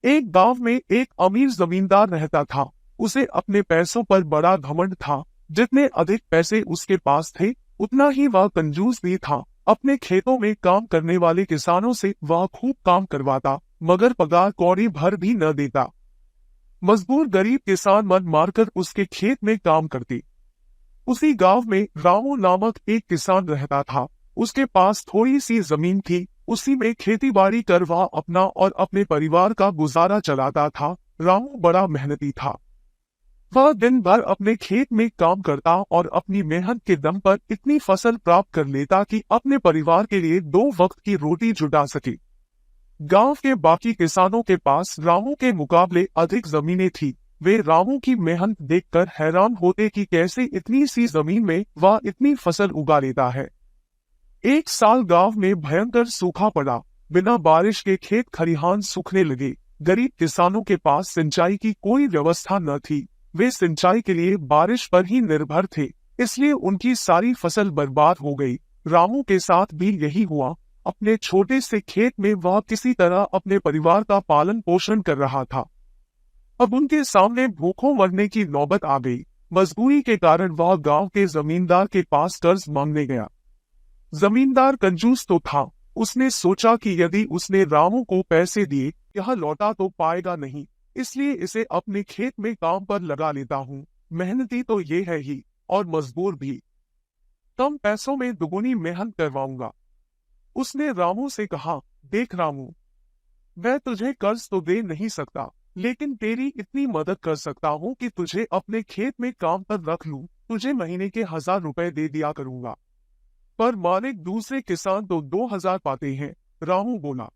एक गांव में एक अमीर जमींदार रहता था। उसे अपने पैसों पर बड़ा घमंड था। जितने अधिक पैसे उसके पास थे, उतना ही वह कंजूस भी था। अपने खेतों में काम करने वाले किसानों से वह खूब काम करवाता, मगर पगार कौड़ी भर भी न देता। मजबूर गरीब किसान मन मारकर उसके खेत में काम करते। उसी गांव में रामू नामक एक किसान रहता था। उसके पास थोड़ी सी जमीन थी। उसी में खेती बाड़ी कर वह अपना और अपने परिवार का गुजारा चलाता था। रामू बड़ा मेहनती था। वह दिन भर अपने खेत में काम करता और अपनी मेहनत के दम पर इतनी फसल प्राप्त कर लेता कि अपने परिवार के लिए 2 वक्त की रोटी जुटा सके। गांव के बाकी किसानों के पास रामू के मुकाबले अधिक जमीनें थी। वे रामू की मेहनत देखकर हैरान होते कि कैसे इतनी सी जमीन में वह इतनी फसल उगा लेता है। एक साल गांव में भयंकर सूखा पड़ा। बिना बारिश के खेत खलिहान सूखने लगे। गरीब किसानों के पास सिंचाई की कोई व्यवस्था न थी। वे सिंचाई के लिए बारिश पर ही निर्भर थे, इसलिए उनकी सारी फसल बर्बाद हो गई। रामू के साथ भी यही हुआ। अपने छोटे से खेत में वह किसी तरह अपने परिवार का पालन पोषण कर रहा था। अब उनके सामने भूखों मरने की नौबत आ गई। मजबूरी के कारण वह गांव के जमींदार के पास कर्ज मांगने गया। जमींदार कंजूस तो था। उसने सोचा कि यदि उसने रामू को पैसे दिए, यह लौटा तो पाएगा नहीं, इसलिए इसे अपने खेत में काम पर लगा लेता हूँ। मेहनती तो ये है ही, और मजबूर भी। कम पैसों में दुगुनी मेहनत करवाऊंगा। उसने रामू से कहा, देख रामू, मैं तुझे कर्ज तो दे नहीं सकता, लेकिन तेरी इतनी मदद कर सकता हूँ कि तुझे अपने खेत में काम पर रख लूं। तुझे महीने के 1000 रुपए दे दिया करूंगा। पर मालिक दूसरे किसान तो 2000 पाते हैं। रामू बोला,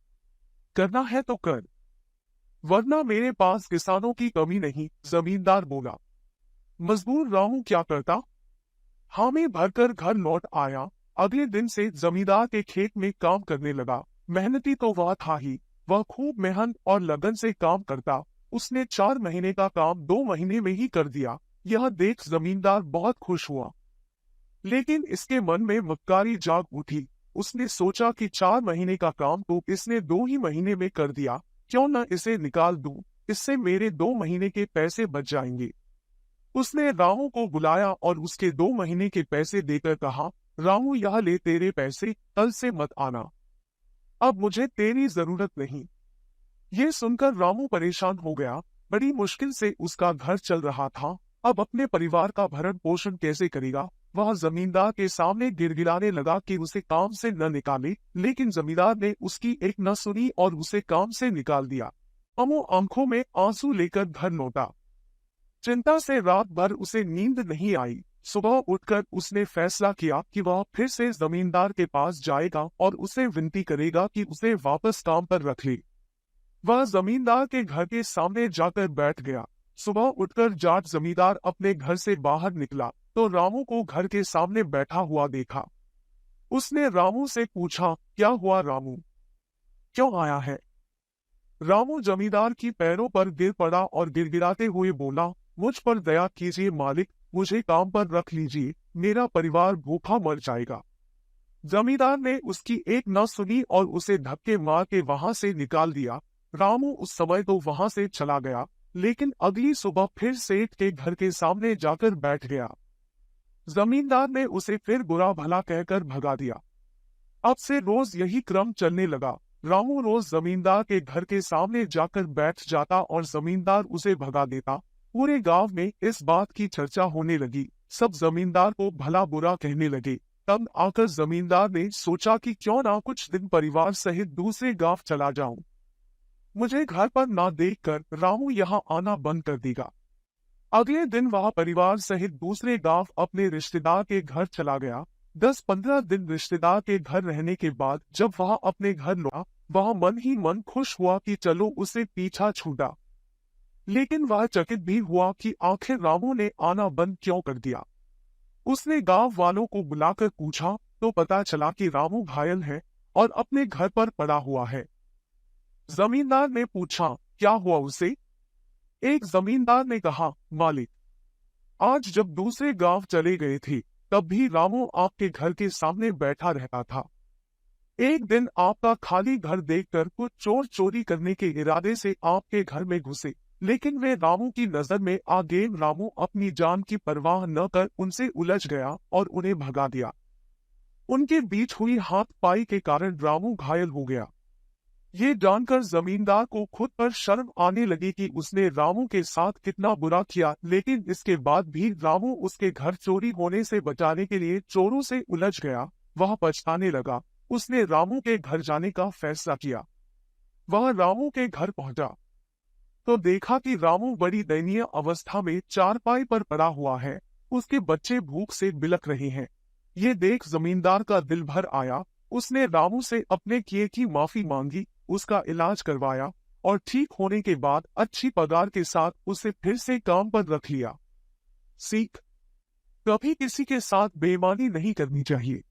करना है तो कर, वरना मेरे पास किसानों की कमी नहीं। जमींदार बोला। मजबूर रामू क्या करता। हामी भरकर घर लौट आया। अगले दिन से जमींदार के खेत में काम करने लगा। मेहनती तो वह था ही। वह खूब मेहनत और लगन से काम करता। उसने 4 महीने का काम 2 महीने में ही कर दिया। यह देख जमींदार बहुत खुश हुआ। लेकिन इसके मन में मक्कारी जाग उठी। उसने सोचा कि 4 महीने का काम तो इसने 2 ही महीने में कर दिया, क्यों न इसे निकाल दूं। इससे मेरे 2 महीने के पैसे बच जाएंगे। उसने रामू को बुलाया और उसके 2 महीने के पैसे देकर कहा, रामू, यह ले तेरे पैसे, कल से मत आना। अब मुझे तेरी जरूरत नहीं। ये सुनकर रामू परेशान हो गया। बड़ी मुश्किल से उसका घर चल रहा था। अब अपने परिवार का भरण पोषण कैसे करेगा। वह जमींदार के सामने गिड़गिड़ाने लगा कि उसे काम से न निकाले, लेकिन जमींदार ने उसकी एक न सुनी और उसे काम से निकाल दिया। अमो आंखों में आंसू लेकर घर लौटा। चिंता से रात भर उसे नींद नहीं आई। सुबह उठकर उसने फैसला किया कि वह फिर से जमींदार के पास जाएगा और उसे विनती करेगा कि उसे वापस काम पर रख ले। वह जमींदार के घर के सामने जाकर बैठ गया। सुबह उठकर जाट जमींदार अपने घर से बाहर निकला तो रामू को घर के सामने बैठा हुआ देखा। उसने रामू से पूछा, क्या हुआ रामू, क्यों आया है। रामू जमींदार की पैरों पर गिर पड़ा और गिड़गिड़ाते हुए बोला, मुझ पर दया कीजिए मालिक, मुझे काम पर रख लीजिए, मेरा परिवार भूखा मर जाएगा। जमींदार ने उसकी एक न सुनी और उसे धक्के मार के वहां से निकाल दिया। रामू उस समय तो वहां से चला गया, लेकिन अगली सुबह फिर सेठ के घर के सामने जाकर बैठ गया। जमींदार ने उसे फिर बुरा भला कहकर भगा दिया। अब से रोज यही क्रम चलने लगा। रामू रोज जमींदार के घर के सामने जाकर बैठ जाता और जमींदार उसे भगा देता। पूरे गांव में इस बात की चर्चा होने लगी। सब जमींदार को भला बुरा कहने लगे। तब आकर जमींदार ने सोचा कि क्यों ना कुछ दिन परिवार सहित दूसरे गांव चला जाऊं। मुझे घर पर ना देखकर रामू यहाँ आना बंद कर देगा। अगले दिन वह परिवार सहित दूसरे गांव अपने रिश्तेदार के घर चला गया। 10-15 दिन रिश्तेदार के घर रहने के बाद जब वह अपने घर लौटा, वह मन ही मन खुश हुआ कि चलो उसे पीछा छूटा। लेकिन वह चकित भी हुआ कि आखिर रामू ने आना बंद क्यों कर दिया। उसने गांव वालों को बुलाकर पूछा तो पता चला कि रामू घायल है और अपने घर पर पड़ा हुआ है। जमींदार ने पूछा, क्या हुआ उसे। एक जमींदार ने कहा, मालिक, आज जब दूसरे गांव चले गए थे, तब भी रामू आपके घर के सामने बैठा रहता था। एक दिन आपका खाली घर देखकर कुछ चोर चोरी करने के इरादे से आपके घर में घुसे, लेकिन वे रामू की नजर में आ गए। रामू अपनी जान की परवाह न कर उनसे उलझ गया और उन्हें भगा दिया। उनके बीच हुई हाथ-पाई के कारण रामू घायल हो गया। ये जानकर जमींदार को खुद पर शर्म आने लगी कि उसने रामू के साथ कितना बुरा किया, लेकिन इसके बाद भी रामू उसके घर चोरी होने से बचाने के लिए चोरों से उलझ गया। वह पछताने लगा। उसने रामू के घर जाने का फैसला किया। वह रामू के घर पहुंचा तो देखा कि रामू बड़ी दयनीय अवस्था में चारपाई पर पड़ा हुआ है। उसके बच्चे भूख से बिलख रहे हैं। ये देख जमींदार का दिल भर आया। उसने रामू से अपने किए की माफी मांगी, उसका इलाज करवाया और ठीक होने के बाद अच्छी पगार के साथ उसे फिर से काम पर रख लिया। सीख: कभी किसी के साथ बेईमानी नहीं करनी चाहिए।